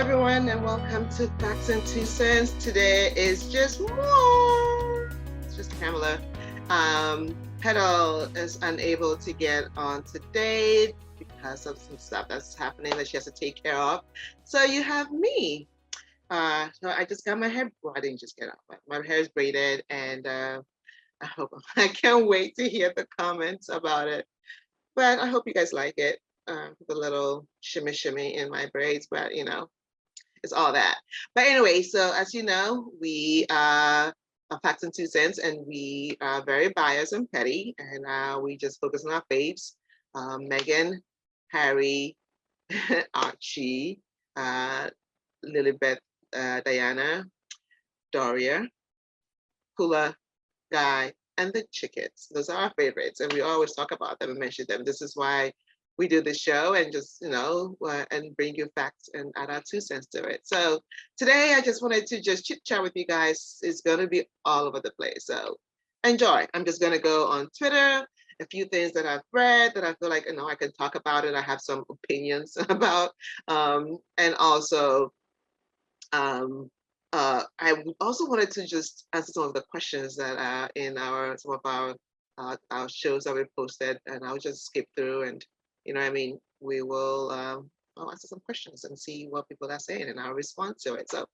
everyone, and welcome to Facts and Two Cents. Today is just more. It's just Pamela. Petal is unable to get on today because of some stuff that's happening that she has to take care of. So you have me. So I just got my hair. Well, I didn't just get out. My hair is braided, and I can't wait to hear the comments about it. But I hope you guys like it. The little shimmy in my braids, but it's all that. But anyway, so as you know, we are Facts and Two Cents, and we are very biased and petty, and we just focus on our faves. Megan, Harry, Archie, uh, Lilibet, Diana, Doria, Kula, Guy, and the Chickens. Those are our favorites, and we always talk about them and mention them. This is why we do the show, and just and bring you facts and add our 2 cents to it. So today I just wanted to just chit chat with you guys. It's going to be all over the place, so enjoy. I'm just going to go on Twitter, a few things that I've read that I feel like I can talk about it. I have some opinions about, and also I also wanted to just answer some of the questions that are in some of our shows that we posted, and I'll just skip through, and we will I'll answer some questions and see what people are saying, and I'll respond to it. So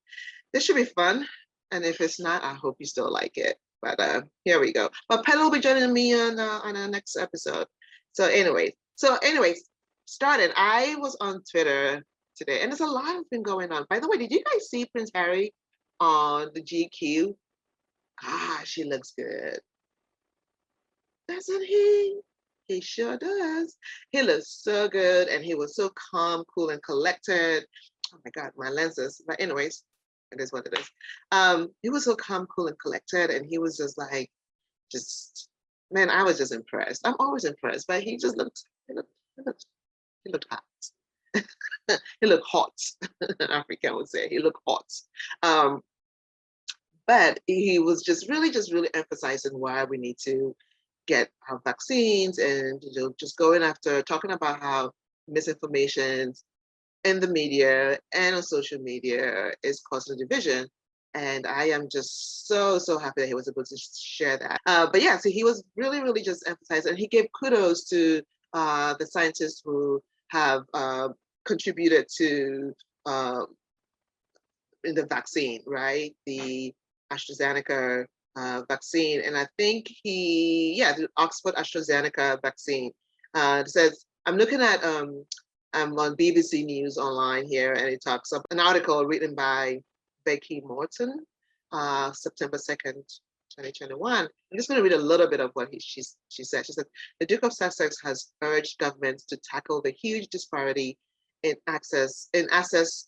this should be fun, and if it's not, I hope you still like it. But here we go. But Penn will be joining me on our next episode. So anyways, started. I was on Twitter today, and there's a lot of things going on. By the way, did you guys see Prince Harry on the GQ? Gosh, he looks good, doesn't he? He sure does. He looks so good, and he was so calm, cool, and collected. Oh my God, my lenses. But anyways, it is what it is. He was so calm, cool, and collected, and he was just like, man, I was just impressed. I'm always impressed, but he just he looked hot. He looked hot. An African would say he looked hot. But he was just really emphasizing why we need to get our vaccines, and just going after talking about how misinformation in the media and on social media is causing division. And I am just so happy that he was able to share that. But yeah, so he was really just emphasizing, and he gave kudos to the scientists who have contributed to in the vaccine, right? The AstraZeneca vaccine, and I think the Oxford AstraZeneca vaccine. It says, I'm looking at I'm on BBC News Online here, and it talks of an article written by Becky Morton, September 2nd, 2021. I'm just going to read a little bit of what she said. She said, the Duke of Sussex has urged governments to tackle the huge disparity in access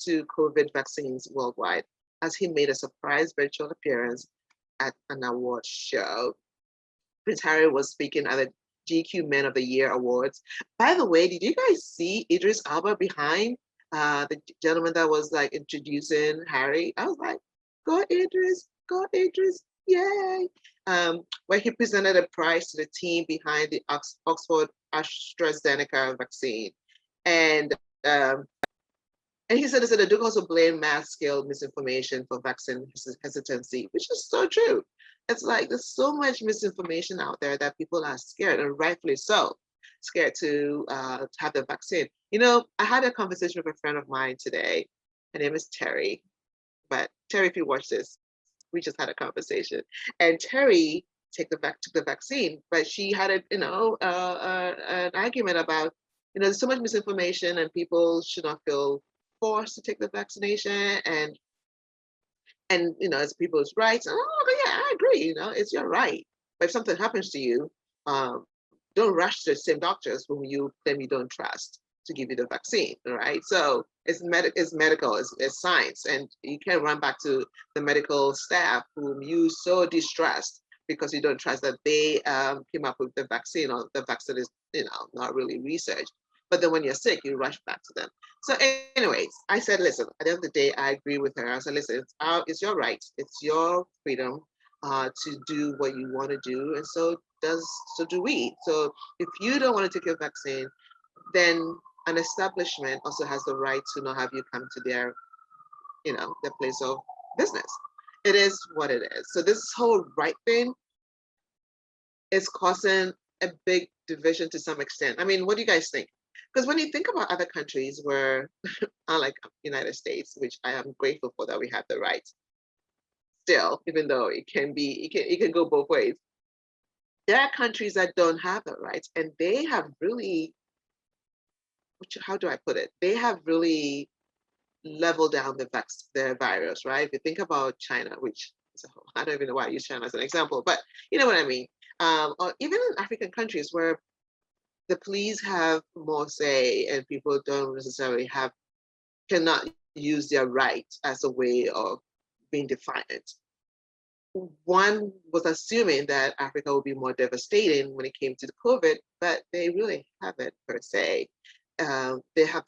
to COVID vaccines worldwide, as he made a surprise virtual appearance at an award show. Prince Harry was speaking at the GQ Men of the Year Awards. By the way, did you guys see Idris Elba behind the gentleman that was like introducing Harry? I was like, go Idris, yay! Where he presented a prize to the team behind the Oxford AstraZeneca vaccine. And he said the Duke also blamed mass-scale misinformation for vaccine hesitancy, which is so true. It's like there's so much misinformation out there that people are scared, and rightfully so, scared to have the vaccine. I had a conversation with a friend of mine today. Her name is Terry. But Terry, if you watch this, we just had a conversation. And Terry took the vaccine, but she had an argument about, there's so much misinformation, and people should not feel forced to take the vaccination, and it's people's rights. Oh, yeah, I agree. It's your right. But if something happens to you, don't rush to the same doctors whom you claim you don't trust to give you the vaccine. Right? So it's medical, it's science, and you can't run back to the medical staff whom you so distrust because you don't trust that they came up with the vaccine, or the vaccine is not really researched. But then when you're sick, you rush back to them. So anyways, I said, listen, at the end of the day, I agree with her. I said, listen, it's your right. It's your freedom to do what you want to do. And so do we. So if you don't want to take your vaccine, then an establishment also has the right to not have you come to their their place of business. It is what it is. So this whole right thing is causing a big division to some extent. I mean, what do you guys think? Because when you think about other countries where, unlike United States, which I am grateful for that we have the right still, even though it can go both ways. There are countries that don't have the rights, and they have really, how do I put it? They have really leveled down the virus, right? If you think about China, which is I don't even know why I use China as an example, but you know what I mean. Or even in African countries where the police have more say and people don't necessarily cannot use their right as a way of being defiant. One was assuming that Africa would be more devastating when it came to the COVID, but they really haven't per se. They have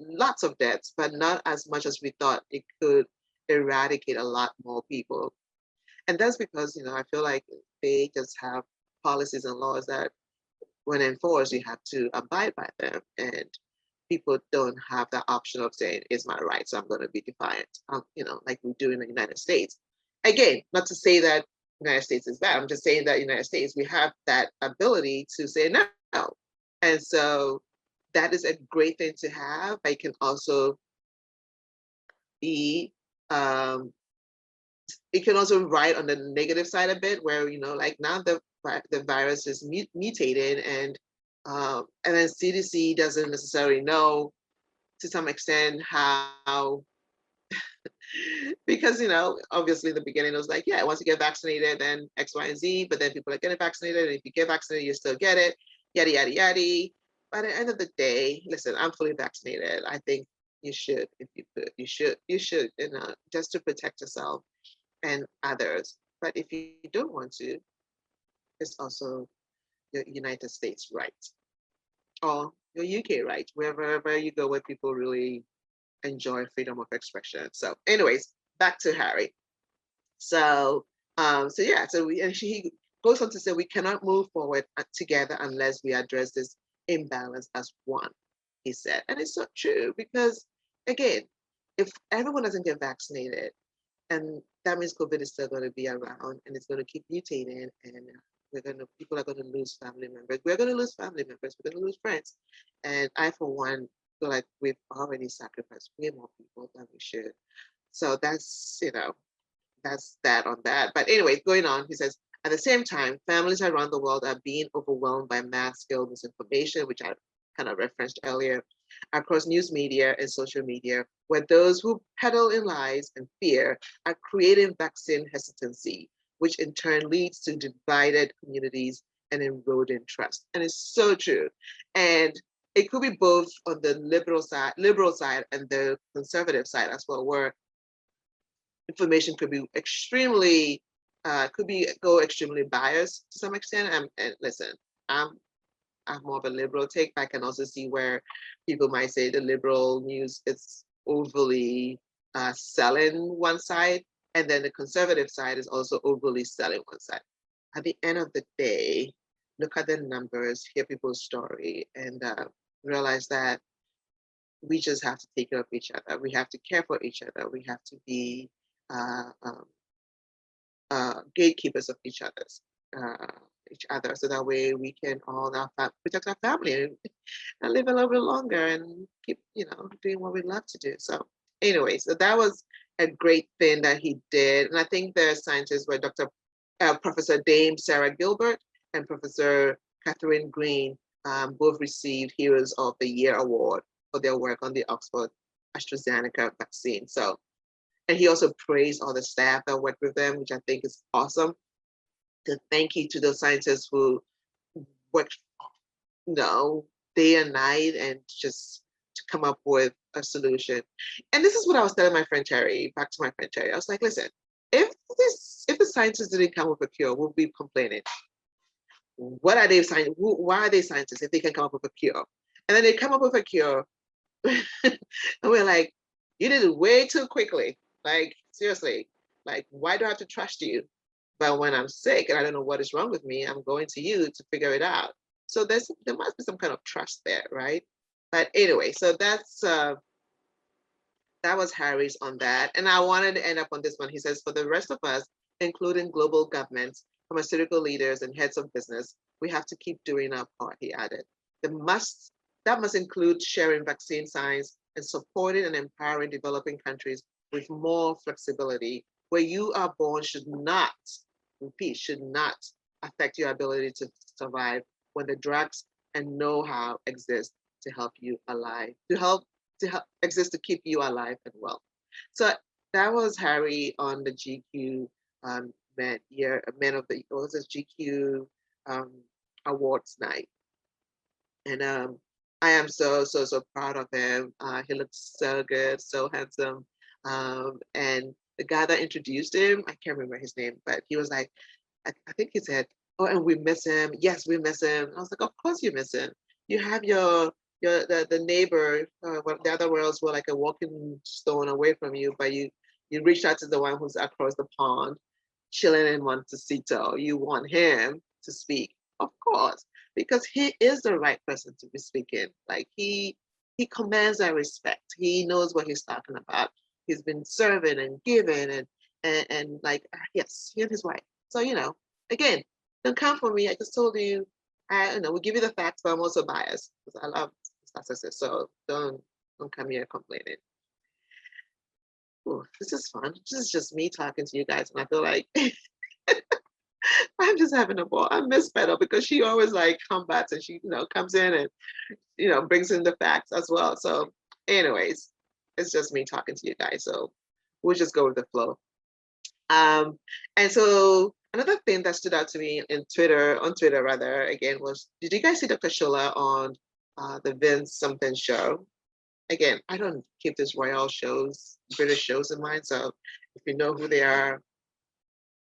lots of deaths, but not as much as we thought it could eradicate a lot more people. And that's because, I feel like they just have policies and laws that when enforced, you have to abide by them. And people don't have the option of saying, it's my right, so I'm going to be defiant, like we do in the United States. Again, not to say that the United States is bad. I'm just saying that in the United States, we have that ability to say no. And so that is a great thing to have, but it can also be, it can also ride on the negative side a bit where, like now the virus is mutated and then CDC doesn't necessarily know to some extent how, because, obviously the beginning was like, yeah, once you get vaccinated, then X, Y, and Z, but then people are getting vaccinated. And if you get vaccinated, you still get it, yada, yada, yada. By the end of the day, listen, I'm fully vaccinated. I think you should, if you could, you should, just to protect yourself and others. But if you don't want to, it's also your United States right or your UK right, wherever you go where people really enjoy freedom of expression. So anyways, back to Harry. So he goes on to say we cannot move forward together unless we address this imbalance as one, he said. And it's so true because, again, if everyone doesn't get vaccinated, and that means COVID is still going to be around and it's going to keep mutating, and people are going to lose family members. We're going to lose family members. We're going to lose friends. And I, for one, feel like we've already sacrificed way more people than we should. So that's, that's that on that. But anyway, going on, he says, at the same time, families around the world are being overwhelmed by mass-scale misinformation, which I kind of referenced earlier, across news media and social media, where those who peddle in lies and fear are creating vaccine hesitancy, which in turn leads to divided communities and eroding trust. And it's so true. And it could be both on the liberal side and the conservative side as well, where information could be extremely biased to some extent. And listen, I'm more of a liberal take, but I can also see where people might say the liberal news is overly selling one side, and then the conservative side is also overly selling one side. At the end of the day, look at the numbers, hear people's story, and realize that we just have to take care of each other. We have to care for each other. We have to be gatekeepers of each other, so that way we can all protect our family and live a little bit longer and keep, doing what we love to do. So anyway, so that was a great thing that he did. And I think the scientists were Professor Dame Sarah Gilbert and Professor Catherine Green both received Heroes of the Year award for their work on the Oxford AstraZeneca vaccine. So, and he also praised all the staff that worked with them, which I think is awesome. To thank you to those scientists who worked, day and night and just to come up with a solution. And this is what I was telling my friend Terry, back to my friend Terry. I was like, listen, if the scientists didn't come up with a cure, we'll be complaining. What are they scientists? Why are they scientists if they can come up with a cure? And then they come up with a cure, and we're like, you did it way too quickly. Like, seriously, like, why do I have to trust you? But when I'm sick and I don't know what is wrong with me, I'm going to you to figure it out. So there must be some kind of trust there, right? But anyway, so that's that was Harry's on that. And I wanted to end up on this one. He says, for the rest of us, including global governments, pharmaceutical leaders, and heads of business, we have to keep doing our part, he added. That must include sharing vaccine science and supporting and empowering developing countries with more flexibility. Where you are born should not, repeat, should not affect your ability to survive when the drugs and know-how exist to help you alive, to help exist to keep you alive and well. So that was Harry on the GQ Men of the what was it, GQ awards night. And I am so proud of him. He looks so good, so handsome. And the guy that introduced him, I can't remember his name, but he was like, I think he said, "Oh, and we miss him. Yes, we miss him." I was like, "Of course you miss him. You have the neighbor. The other worlds were like a walking stone away from you, but you reached out to the one who's across the pond, chilling in Montecito. You want him to speak, of course, because he is the right person to be speaking. Like he commands our respect. He knows what he's talking about. He's been serving and giving and like yes, he and his wife. So again, don't come for me. I just told you. We give you the facts, but I'm also biased because I love statuses. So don't come here complaining. Ooh, this is fun. This is just me talking to you guys, and I feel like I'm just having a ball. I miss Beto because she always like combats and she comes in and brings in the facts as well. So, anyways, it's just me talking to you guys. So we'll just go with the flow. And so another thing that stood out to me on Twitter rather, again, was, did you guys see Dr. Shola on the Vince something show? Again, I don't keep these royal shows, British shows in mind. So if you know who they are,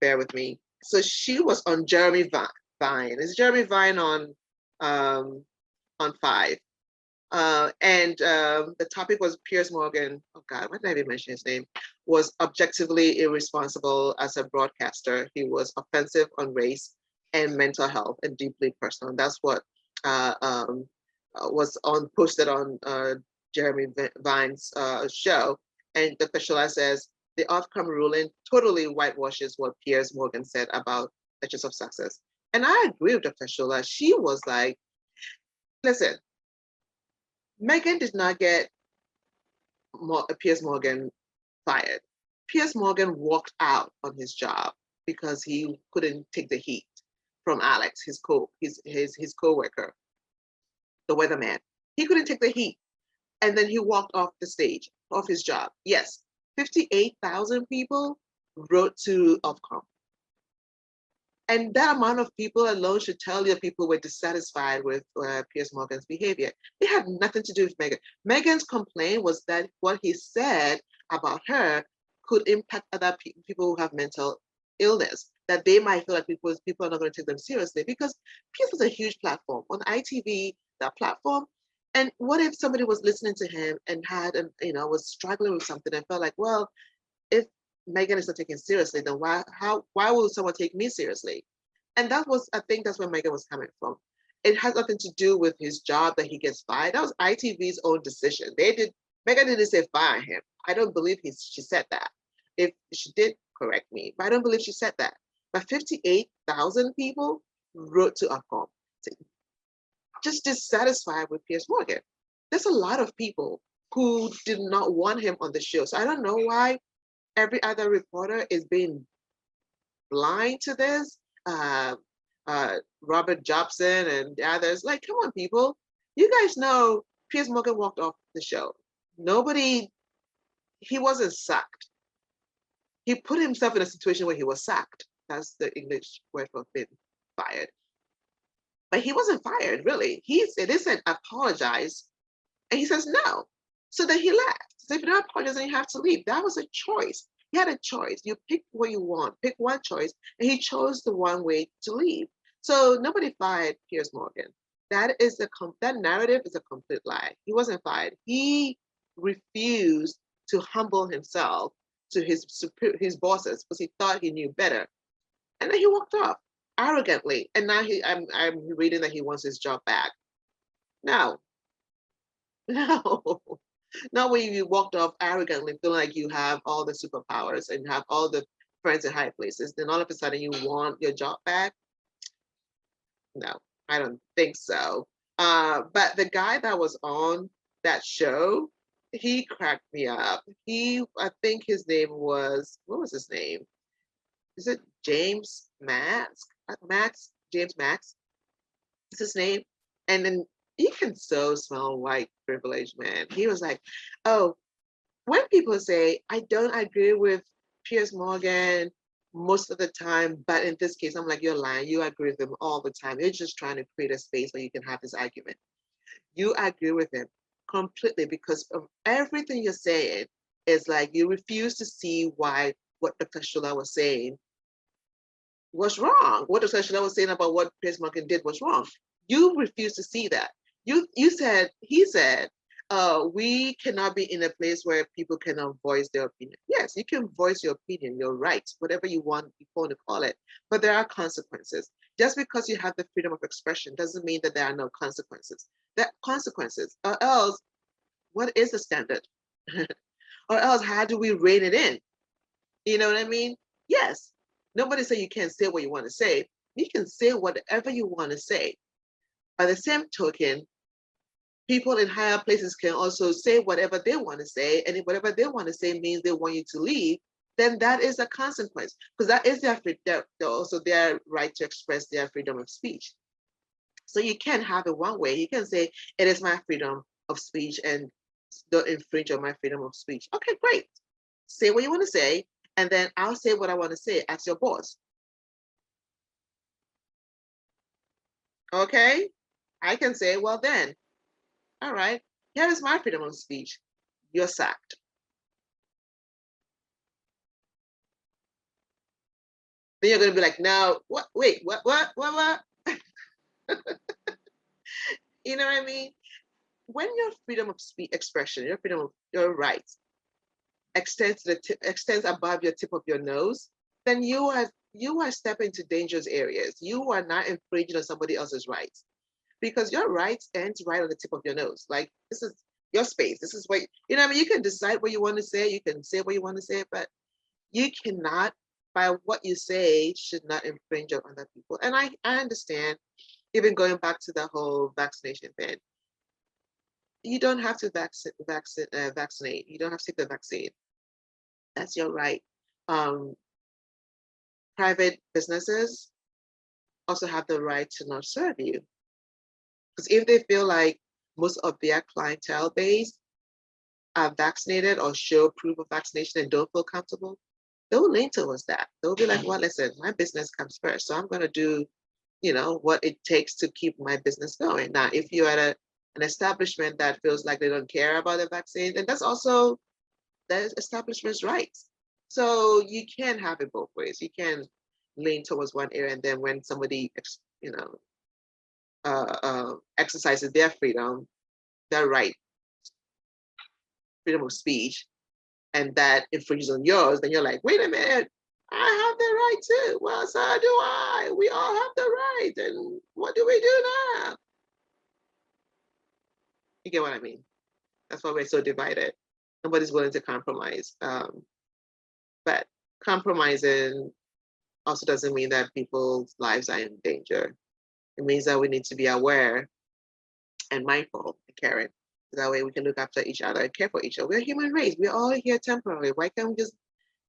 bear with me. So she was on Jeremy Vine. Is Jeremy Vine on 5? And the topic was Piers Morgan, oh God, why did I even mention his name, was objectively irresponsible as a broadcaster. He was offensive on race and mental health and deeply personal. And that's what was posted on Jeremy Vine's show. And Dr. Shola says, the OFCOM ruling totally whitewashes what Piers Morgan said about Duchess of Sussex. And I agree with Dr. Shola. She was like, listen, Meghan did not get Piers Morgan fired. Piers Morgan walked out on his job because he couldn't take the heat from Alex, his co-worker, the weatherman. He couldn't take the heat. And then he walked off the stage, off his job. Yes, 58,000 people wrote to Ofcom. And that amount of people alone should tell you people were dissatisfied with Piers Morgan's behavior. It had nothing to do with Meghan. Meghan's complaint was that what he said about her could impact other people who have mental illness, that they might feel like people are not going to take them seriously, because Piers was a huge platform on ITV, that platform. And what if somebody was listening to him and was struggling with something and felt like, well, if Meghan is not taken seriously, then why will someone take me seriously? And I think that's where Meghan was coming from. It has nothing to do with his job that he gets fired. That was ITV's own decision. Meghan didn't say fire him. I don't believe she said that. If she did, correct me, but I don't believe she said that. But 58,000 people wrote to Ofcom, just dissatisfied with Piers Morgan. There's a lot of people who did not want him on the show. So I don't know why every other reporter is being blind to this. Robert Jobson and the others, like, come on, people. You guys know Piers Morgan walked off the show. He wasn't sacked. He put himself in a situation where he was sacked. That's the English word for being fired. But he wasn't fired, really. They said apologize. And he says no. So then he left. So if you don't apologize, then you have to leave. That was a choice. He had a choice. You pick what you want, pick one choice, and he chose the one way to leave. So nobody fired Piers Morgan. That narrative is a complete lie. He wasn't fired. He refused to humble himself to his bosses because he thought he knew better. And then he walked off arrogantly. And now I'm reading that he wants his job back. No. Not when you walked off arrogantly, feeling like you have all the superpowers and have all the friends in high places. Then all of a sudden you want your job back. No, I don't think so. But the guy that was on that show, he cracked me up. I think his name was, what was his name? Is it James Max? James Max is his name. And then he can so smell white privilege, man. He was like, oh, when people say, I don't agree with Piers Morgan most of the time, but in this case, I'm like, you're lying. You agree with him all the time. You're just trying to create a space where you can have this argument. You agree with him completely because of everything you're saying is like you refuse to see why what Dr. Shola was saying was wrong. What Dr. Shola was saying about what Piers Morgan did was wrong. You refuse to see that. He said, we cannot be in a place where people cannot voice their opinion. Yes, you can voice your opinion, your rights, whatever you want to call it, but there are consequences. Just because you have the freedom of expression doesn't mean that there are no consequences. There are consequences, or else, what is the standard? Or else, how do we rein it in? You know what I mean? Yes, nobody said you can't say what you want to say. You can say whatever you want to say. By the same token, people in higher places can also say whatever they want to say, and if whatever they want to say means they want you to leave, then that is a consequence, because that is also their right to express their freedom of speech. So you can't have it one way. You can say it is my freedom of speech and don't infringe on my freedom of speech. Okay, great. Say what you want to say, and then I'll say what I want to say as your boss. Okay? I can say, well then, all right, here is my freedom of speech. You're sacked. Then you're going to be like, no, what? Wait, what? You know what I mean? When your freedom of speech expression, your freedom of your rights extends above your tip of your nose, then you are stepping into dangerous areas. You are not infringing on somebody else's rights, because your rights ends right on the tip of your nose. Like, this is your space. This is what you know. What I mean, you can decide what you want to say. You can say what you want to say, but you cannot, by what you say, should not infringe on other people. And I understand, even going back to the whole vaccination thing, you don't have to vaccinate. You don't have to take the vaccine. That's your right. Um, Private businesses also have the right to not serve you. Because if they feel like most of their clientele base are vaccinated or show proof of vaccination and don't feel comfortable, they'll lean towards that. They'll be like, well, listen, my business comes first. So I'm going to do, what it takes to keep my business going. Now, if you're at an establishment that feels like they don't care about the vaccine, then that's also the establishment's rights. So you can't have it both ways. You can lean towards one area, and then when somebody, exercises their freedom, their right, freedom of speech, and that infringes on yours, then you're like, wait a minute, I have the right too. Well, so do I. We all have the right. And what do we do now? You get what I mean? That's why we're so divided. Nobody's willing to compromise. But compromising also doesn't mean that people's lives are in danger. It means that we need to be aware and mindful and caring. That way we can look after each other and care for each other. We're a human race. We're all here temporarily. Why can't we just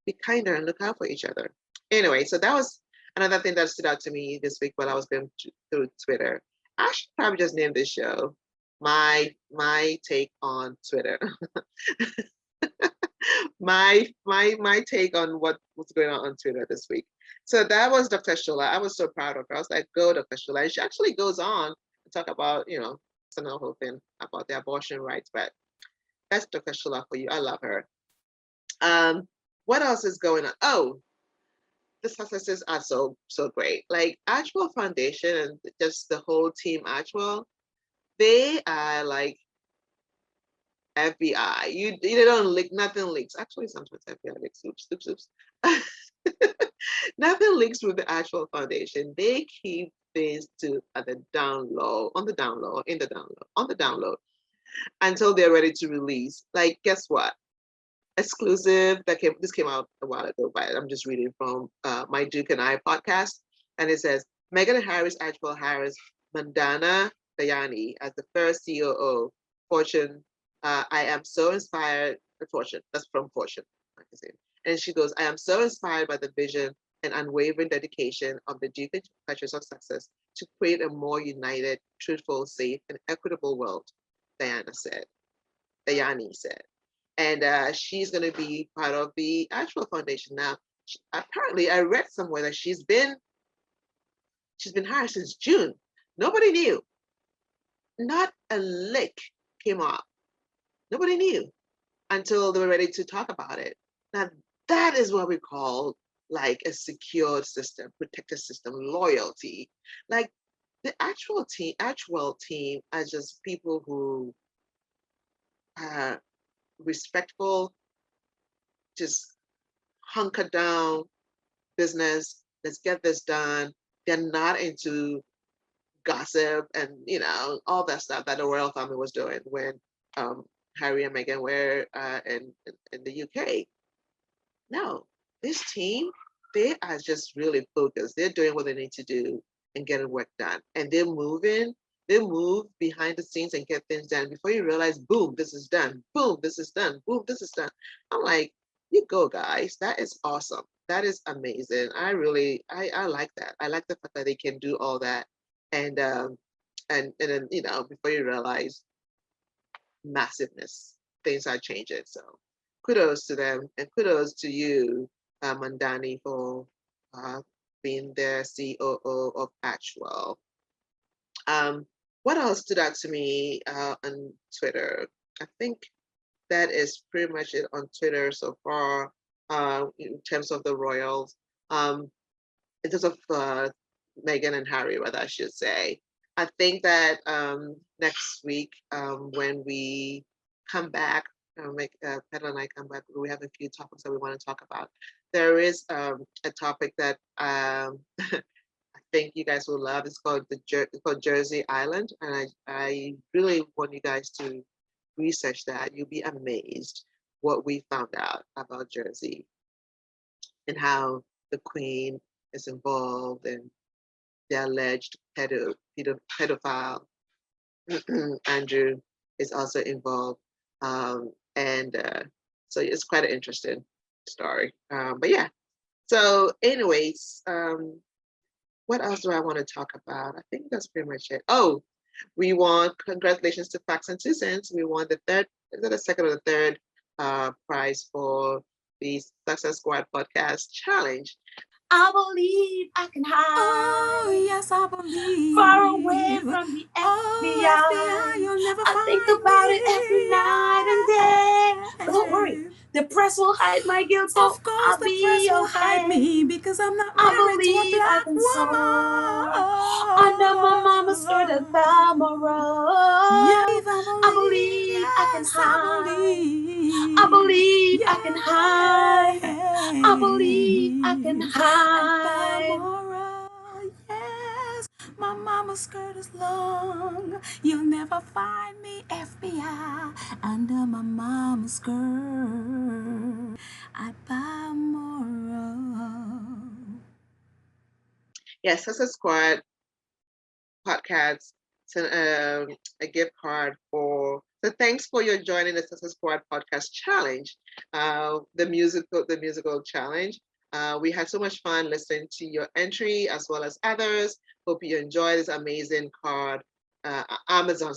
be kinder and look out for each other? Anyway, so that was another thing that stood out to me this week while I was going through Twitter. I should probably just name this show my take on Twitter. my take on what's going on Twitter this week. So that was Dr. Shola. I was so proud of her. I was like, go, Dr. Shola. And she actually goes on to talk about, it's another whole thing about the abortion rights, but that's Dr. Shola for you. I love her. What else is going on? Oh, the successes are so great. Like Archewell Foundation and just the whole team Archewell, they are like FBI. You don't leak, nothing leaks. Actually, sometimes FBI leaks. Oops. Nothing leaks with the Archewell Foundation. They keep things on the down low, in the down low, on the down low. until they're ready to release. Like, guess what? Exclusive this came out a while ago, but I'm just reading from my Duke and I podcast, and it says Meghan Harris, Archewell Harris, Mandana Dayani as the first COO. Fortune, I am so inspired. Fortune, that's from Fortune magazine, and she goes, I am so inspired by the vision and unwavering dedication of the Duke and Duchess of Sussex to create a more united, truthful, safe, and equitable world. Dayani said. And she's going to be part of the Archewell Foundation now. Apparently, I read somewhere that she's been hired since June. Nobody knew. Not a lick came up. Nobody knew until they were ready to talk about it. Now that is what we call like a secure system, protected system, loyalty. Like the Archewell team are just people who are respectful, just hunker down, business, let's get this done. They're not into gossip and all that stuff that the royal family was doing when Harry and Meghan were in the UK. No, this team, they are just really focused. They're doing what they need to do and getting work done. And they're moving. They move behind the scenes and get things done. Before you realize, boom, this is done. Boom, this is done. Boom, this is done. I'm like, you go, guys. That is awesome. That is amazing. I like that. I like the fact that they can do all that. And then before you realize, massiveness, things are changing. So kudos to them and kudos to you, Mandani, for being the COO of Archewell. What else stood out to me on Twitter? I think that is pretty much it on Twitter so far in terms of the royals. In terms of Meghan and Harry, rather, I should say. I think that next week, when we come back, Pedro and I come back, we have a few topics that we want to talk about. There is a topic that I think you guys will love. It's called Jersey Island, and I really want you guys to research that. You'll be amazed what we found out about Jersey and how the Queen is involved in the alleged pedophile. Andrew is also involved, and so it's quite an interesting story. But yeah, so anyways, what else do I want to talk about? I think that's pretty much it. Oh, we won. Congratulations to Facts and Two Cents. We won the third, is it the second or the third prize for the Success Squad Podcast Challenge. I believe I can hide. Oh, yes, I believe. Far away from the FBI. FBI, you'll never I think find about me. it every night and day. But don't worry, the press will hide my guilt, so Of course, I'll the be press will okay. hide me because I'm not I married to a believe I black can woman. soar under my mama's skirt at Balmoral. Yeah, I believe I can yes, hide. believe. I believe Yes, I can hide. I believe I can hide. Balmoral, yes, my mama's skirt is long. You'll never find me, FBI, under my mama's skirt at Balmoral. Yes, Success Squad Podcast. A gift card for. So thanks for your joining the Success Squad Podcast Challenge, the musical challenge. We had so much fun listening to your entry as well as others. Hope you enjoy this amazing card. Amazon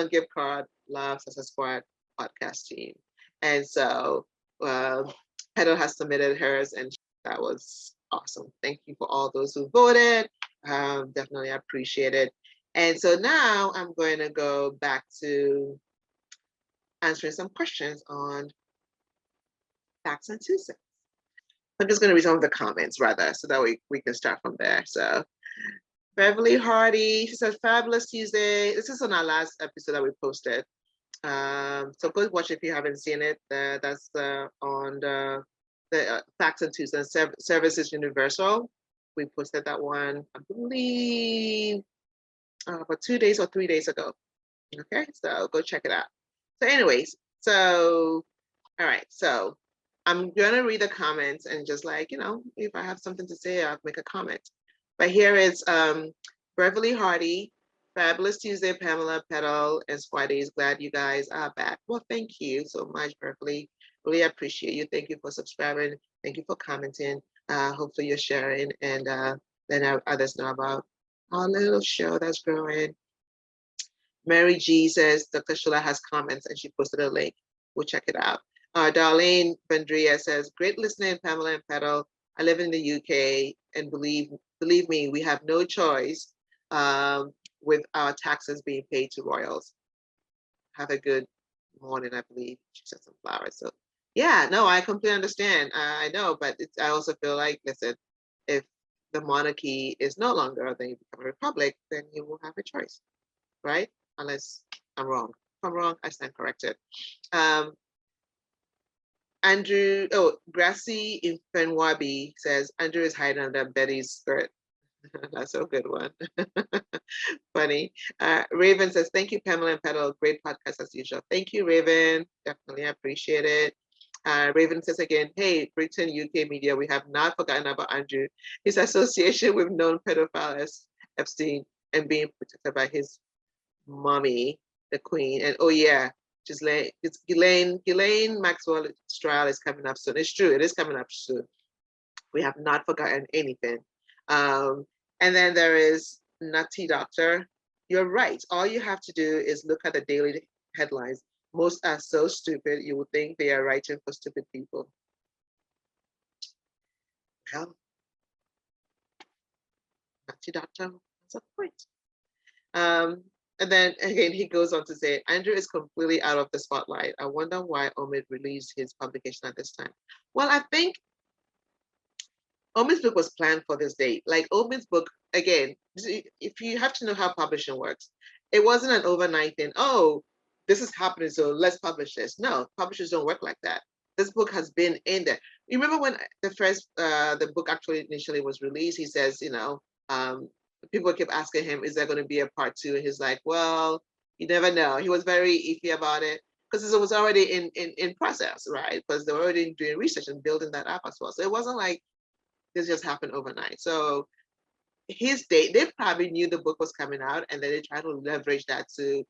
gift card. Love Success Squad Podcast team. And so Pedro has submitted hers, and that was awesome. Thank you for all those who voted. Definitely appreciate it. And so now I'm going to go back to answering some questions on Facts and Two Cents. I'm just going to read some of the comments rather, so that we can start from there. So Beverly Hardy, she said, fabulous Tuesday. This is on our last episode that we posted. So go watch if you haven't seen it. That's on the Facts and Two Cents Services Universal. We posted that one, I believe, about 2 days or 3 days ago. Okay, so go check it out. So anyways, so all right, so I'm gonna read the comments and just like, if I have something to say, I'll make a comment. But here is Beverly Hardy, Fabulous Tuesday, Pamela, Petal, and Squaddies. Glad you guys are back. Well, thank you so much, Beverly. Really appreciate you. Thank you for subscribing. Thank you for commenting. Hopefully you're sharing and letting others know about our little show that's growing. Mary G says Dr. Shola has comments and she posted a link. We'll check it out. Darlene Vendria says, great listening, Pamela and Petal. I live in the UK and believe me, we have no choice with our taxes being paid to royals. Have a good morning, I believe. She said some flowers. So yeah, no, I completely understand. I know, but I also feel like, listen, if the monarchy is no longer, then you become a republic, then you will have a choice, right? Unless I'm wrong. If I'm wrong, I stand corrected. Andrew, Grassy in Fenwabi says, Andrew is hiding under Betty's skirt. That's a good one. Funny. Raven says, thank you, Pamela and Petal. Great podcast as usual. Thank you, Raven. Definitely appreciate it. Raven says again, hey, Britain, UK media, we have not forgotten about Andrew. His association with known pedophile as Epstein and being protected by his mommy, the queen. And oh yeah, Ghislaine Maxwell trial is coming up soon. It's true, it is coming up soon. We have not forgotten anything. And then there is Nutty Doctor. You're right. All you have to do is look at the daily headlines. Most are so stupid, you would think they are writing for stupid people. Well, Nutty Doctor has a point. And then again, he goes on to say, Andrew is completely out of the spotlight. I wonder why Omid released his publication at this time. Well, I think Omid's book was planned for this date. Like Omid's book, again, if you have to know how publishing works, it wasn't an overnight thing. Oh, this is happening, so let's publish this. No, publishers don't work like that. This book has been in there. You remember when the book actually initially was released, he says, people kept asking him, is there going to be a part 2? And he's like, well, you never know. He was very iffy about it because it was already in process, right? Because they were already doing research and building that up as well. So it wasn't like this just happened overnight. So his date, they probably knew the book was coming out and then they tried to leverage that to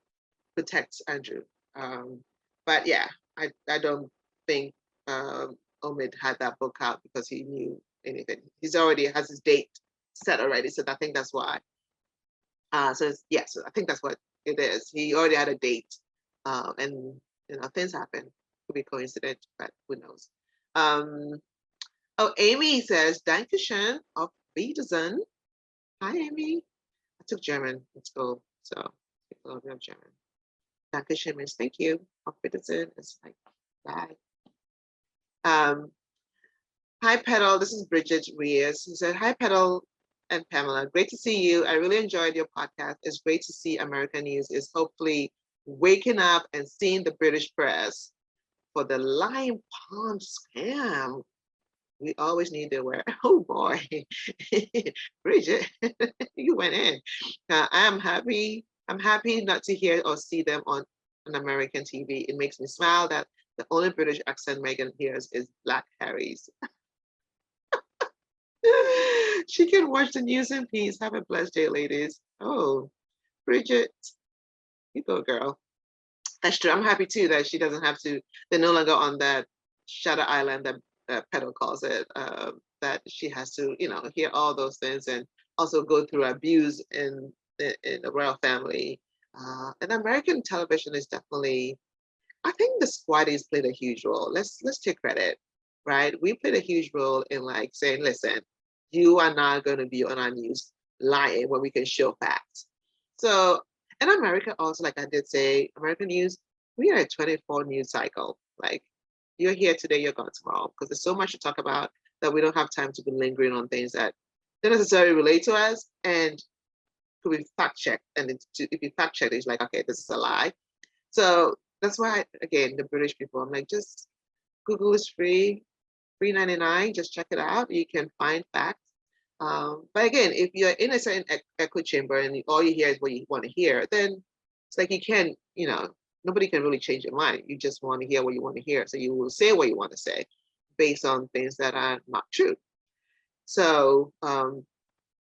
protect Andrew. But yeah, I don't think Omid had that book out because he knew anything. He's already has his date set already, so I think that's why. So I think that's what it is. He already had a date, and things happen. Could be coincident, but who knows? Amy says, Dankeschön, auf Wiedersehen. Hi, Amy. I took German in school, so I a little bit of German. Dankeschön means thank you. Auf Wiedersehen is like bye. Hi, Petal. This is Bridget Reyes. She said, hi, Petal and Pamela. Great to see you. I really enjoyed your podcast. It's great to see American news is hopefully waking up and seeing the British press for the Lime Pond scam. We always need to wear. Oh boy, Bridget, you went in. I'm happy not to hear or see them on American TV. It makes me smile that the only British accent Megan hears is Black Harry's. She can watch the news in peace. Have a blessed day, ladies. Oh, Bridget, you go, girl. That's true. I'm happy too that she doesn't have to. They're no longer on that Shutter Island that Petal calls it. That she has to, hear all those things and also go through abuse in the royal family. And American television is definitely. I think the Squaddies played a huge role. Let's take credit, right? We played a huge role in like saying, listen, you are not going to be on our news lying when we can show facts. So in America also, like I did say, American news, we are a 24 news cycle. Like you're here today, you're gone tomorrow, because there's so much to talk about that we don't have time to be lingering on things that don't necessarily relate to us and could be fact checked. And if you fact check, it's like, okay, this is a lie. So that's why, again, the British people, I'm like, just Google is free, $3.99. Just check it out. You can find facts. But again, if you're in a certain echo chamber and all you hear is what you want to hear, then It's like you can't, nobody can really change your mind. You just want to hear what you want to hear. So you will say what you want to say based on things that are not true. So,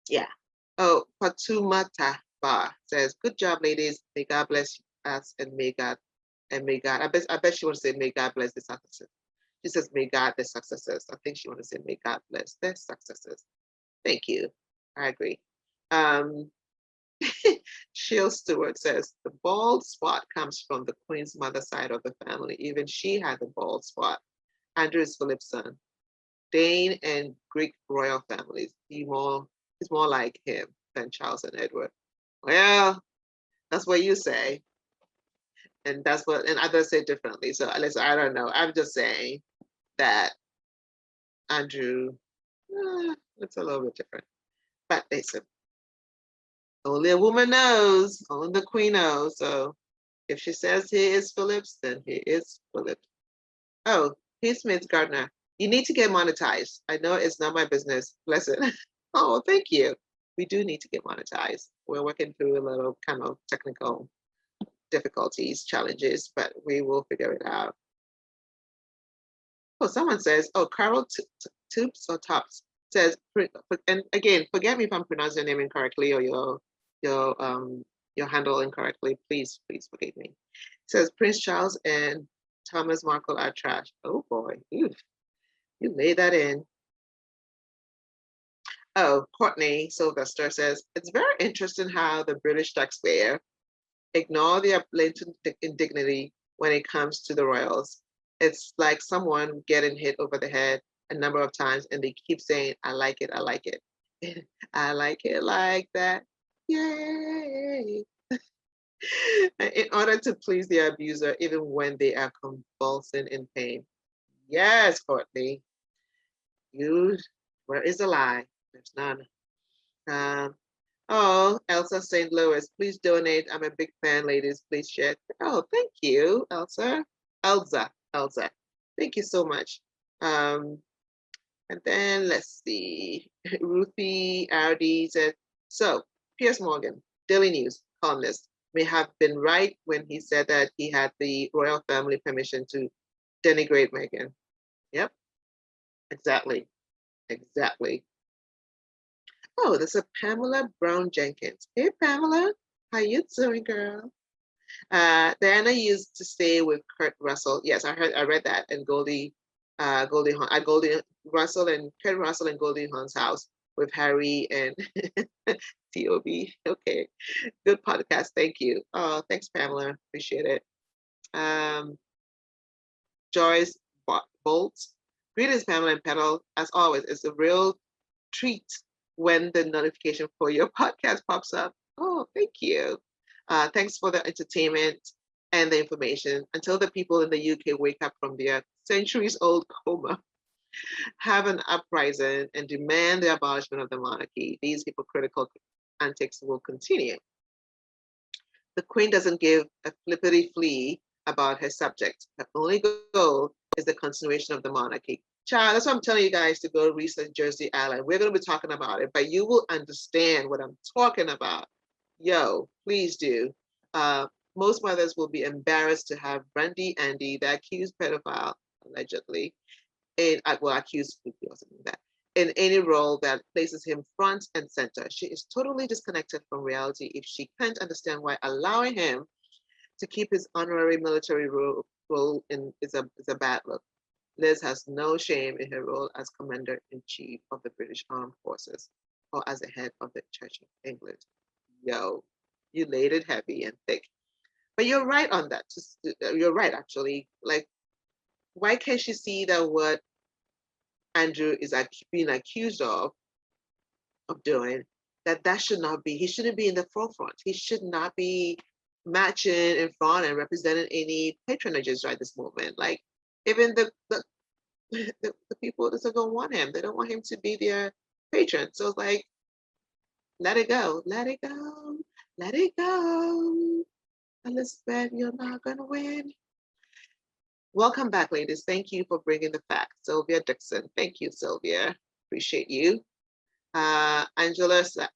yeah. Oh, Patumata Bar says, good job, ladies. May God bless us and may God. I bet she wants to say, may God bless the successes. She says, may God the successes. I think she wants to say, may God bless the successes. Thank you. I agree. Sheil Stewart says, the bald spot comes from the Queen's mother side of the family. Even she had the bald spot. Andrew is Philip's son. Dane and Greek royal families. He's more like him than Charles and Edward. Well, that's what you say. And others say differently. So listen, I don't know. I'm just saying that Andrew looks a little bit different. But listen, only a woman knows, only the Queen knows. So if she says he is Phillips, then he is Phillips. Oh, P. Smith Gardner, you need to get monetized. I know it's not my business. Listen. Oh, thank you. We do need to get monetized. We're working through a little kind of technical difficulties, challenges, but we will figure it out. Oh, someone says, oh, Carol Toops or Tops says, and again, forget me if I'm pronouncing your name incorrectly or your handle incorrectly. Please forgive me. It says Prince Charles and Thomas Markle are trash. Oh boy, you laid that in. Oh, Courtney Sylvester says, it's very interesting how the British taxpayer ignore their blatant indignity when it comes to the royals. It's like someone getting hit over the head a number of times and they keep saying, I like it, I like it. I like it like that. Yay. In order to please the abuser, even when they are convulsing in pain. Yes, Courtney. Where is the lie? There's none. Oh, Elsa St. Louis, please donate. I'm a big fan, ladies. Please share. Oh, thank you, Elsa. Thank you so much. And then let's see. Ruthie RD said, so Piers Morgan, Daily News columnist, may have been right when he said that he had the royal family permission to denigrate Meghan. Yep, exactly. Oh, there's a Pamela Brown Jenkins. Hey, Pamela, how you doing, girl? Diana used to stay with Kurt Russell. Yes, I read that. And Goldie Russell and Kurt Russell and Goldie Hawn's house with Harry and T.O.B. Okay, good podcast. Thank you. Oh, thanks, Pamela. Appreciate it. Joyce Bolt. Greetings, Pamela and Petal. As always, it's a real treat when the notification for your podcast pops up. Oh, thank you. Thanks for the entertainment and the information. Until the people in the UK wake up from their centuries-old coma, have an uprising and demand the abolishment of the monarchy, these hypocritical antics will continue. The Queen doesn't give a flippity flea about her subject. Her only goal is the continuation of the monarchy. Child, that's why I'm telling you guys to go research Jersey Island. We're going to be talking about it, but you will understand what I'm talking about. Yo, please do. Most mothers will be embarrassed to have Brandy Andy, the accused pedophile, allegedly, accused or something like that, in any role that places him front and center. She is totally disconnected from reality if she can't understand why allowing him to keep his honorary military role is a bad look. Liz has no shame in her role as Commander-in-Chief of the British Armed Forces or as the head of the Church of England. Yo, you laid it heavy and thick. But you're right on that. You're right, actually. Like, why can't she see that what Andrew is being accused of doing, that should not be, he shouldn't be in the forefront. He should not be matching in front and representing any patronages right this moment. Like, even the people that don't want him, they don't want him to be their patron. So it's like, let it go. Elizabeth, you're not gonna win. Welcome back, ladies. Thank you for bringing the facts. Sylvia Dixon. Thank you, Sylvia. Appreciate you. Angela Scott.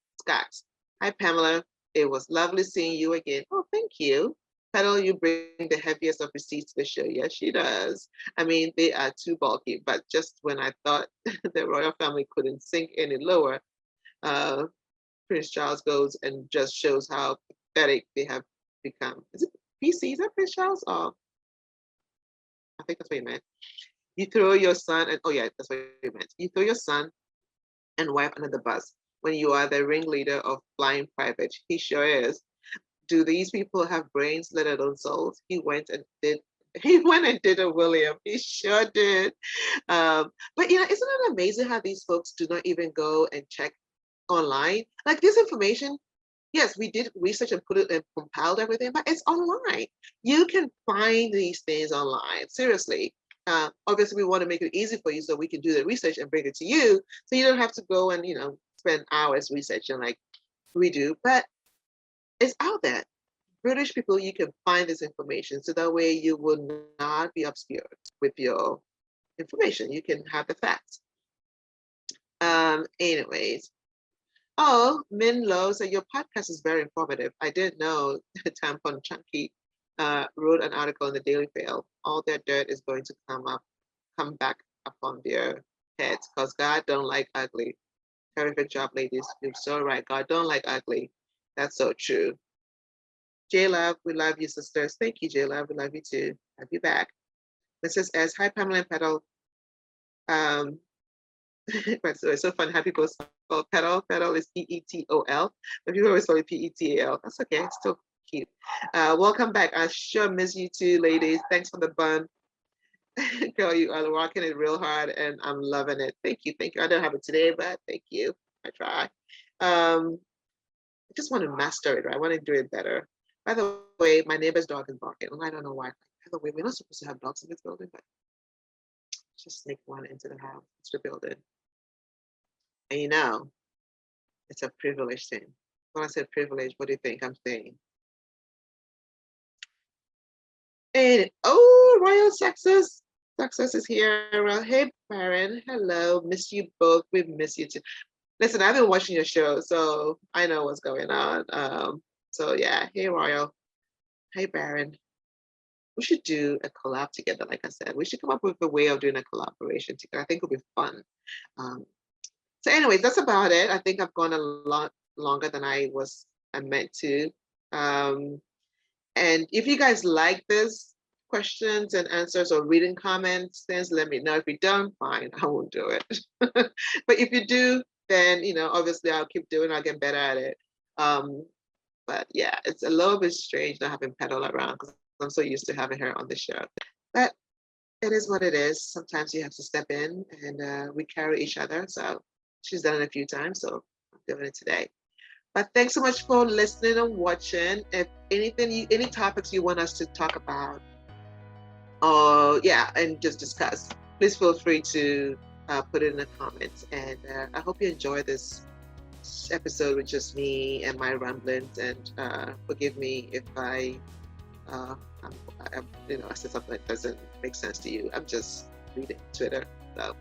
Hi, Pamela. It was lovely seeing you again. Oh, thank you. Petal, you bring the heaviest of receipts to the show. Yes, she does. I mean, they are too bulky, but just when I thought the royal family couldn't sink any lower, uh, Prince Charles goes and just shows how pathetic they have become. Is it PC? Is that Prince Charles? Oh, I think that's what he meant. You throw your son, and oh yeah, that's what he meant. You throw your son and wife under the bus when you are the ringleader of flying private. He sure is. Do these people have brains, let alone souls? He went and did a William. He sure did. But isn't it amazing how these folks do not even go and check online? Like this information, yes, we did research and put it and compiled everything, but it's online. You can find these things online. Seriously. Obviously, we want to make it easy for you so we can do the research and bring it to you, so you don't have to go and spend hours researching like we do. But it's out there. British people, you can find this information, so that way you will not be obscured with your information. You can have the facts. Anyways. Oh, Min Lo said your podcast is very informative. I didn't know Tampon Chunky wrote an article in the Daily Mail. All their dirt is going to come back upon their heads, because God don't like ugly. Terrific job, ladies. You're so right. God don't like ugly. That's so true. J-Love, we love you, sisters. Thank you, J-Love. We love you too. Have you back. Mrs. S, hi, Pamela and Petal. But so it's so fun how people spell Petal. Petal is P-E-T-O-L, but people always call it P-E-T-A-L. That's okay. It's still cute. Welcome back. I sure miss you too, ladies. Thanks for the bun. Girl, you are rocking it real hard, and I'm loving it. Thank you. Thank you. I don't have it today, but thank you. I try. I just want to master it, right? I want to do it better. By the way, my neighbor's dog is barking, and I don't know why. By the way, we're not supposed to have dogs in this building, but just sneak one into the house, into the building. And it's a privilege thing. When I say privilege, what do you think I'm saying? And Royal Success. Success is here. Well, hey, Baron. Hello. Miss you both. We miss you too. Listen, I've been watching your show, so I know what's going on. So yeah, hey, Royal. Hey, Baron. We should do a collab together, like I said. We should come up with a way of doing a collaboration together. I think it'll be fun. So anyways, that's about it. I think I've gone a lot longer than I meant to. And if you guys like this questions and answers or reading comments, things, let me know. If you don't, fine, I won't do it. But if you do, then obviously I'll keep doing it. I'll get better at it. But yeah, it's a little bit strange not having Petal around, because I'm so used to having her on the show. But it is what it is. Sometimes you have to step in, and we carry each other. So she's done it a few times, so I'm doing it today. But thanks so much for listening and watching. If any topics you want us to talk about, and just discuss, please feel free to put it in the comments. And I hope you enjoy this episode with just me and my ramblings. And forgive me if I said something that doesn't make sense to you. I'm just reading Twitter. So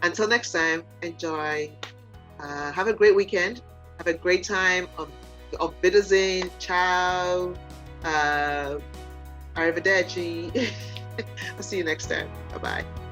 until next time, enjoy. Have a great weekend. Have a great time. Auf Wiedersehen. Ciao. Arrivederci. I'll see you next time. Bye-bye.